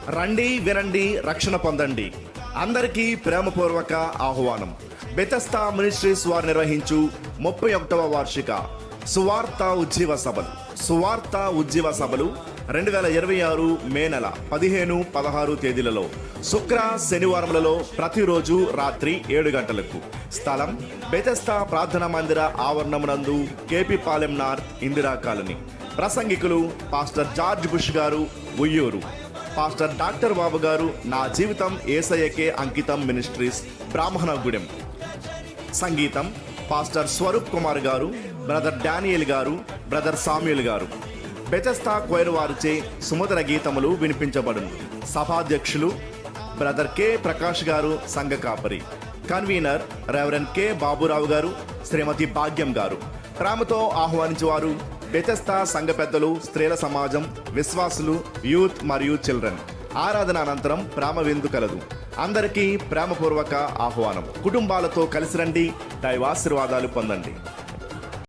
రండి వినండి రక్షణ పొందండి. అందరికీ ప్రేమపూర్వక ఆహ్వానం. బెతెస్దా మినిస్ట్రీస్ వారు నిర్వహించు 31వ వార్షిక సువార్త ఉజ్జీవ సభలు 2026 మే నెల 15-16 తేదీలలో శుక్ర శనివారములలో ప్రతిరోజు రాత్రి 7 గంటలకు. స్థలం బెతెస్దా ప్రార్థనా మందిర ఆవరణమునందు, కేపీ పాలెం నార్త్, ఇందిరా కాలనీ. ప్రసంగికులు pastor George Bush garu, Uyyuru. Pastor doctor బాబు గారు, నా జీవితం యేసయ్యకే అంకితం మినిస్ట్రీస్, బ్రాహ్మణగూడెం. సంగీతం పాస్టర్ స్వరూప్ కుమార్ గారు, బ్రదర్ డానియల్ గారు, బ్రదర్ సామ్యుల్ గారు. బెతెస్దా క్వైర్ వారిచే సుమధుర గీతములు వినిపించబడును. సభాధ్యక్షులు బ్రదర్ కె ప్రకాష్ గారు, సంఘ కాపరి. కన్వీనర్ రెవరెండ్ కె బాబురావు గారు, శ్రీమతి భాగ్యం గారు. ప్రేమతో ఆహ్వానించేవారు బెతెస్దా సంఘ పెద్దలు, స్త్రీల సమాజం, విశ్వాసులు, యూత్ మరియు చిల్డ్రన్. ఆరాధన అనంతరం ప్రేమ విందు కలదు. అందరికీ ప్రేమపూర్వక ఆహ్వానం. కుటుంబాలతో కలిసి రండి, దైవాశీర్వాదాలు పొందండి.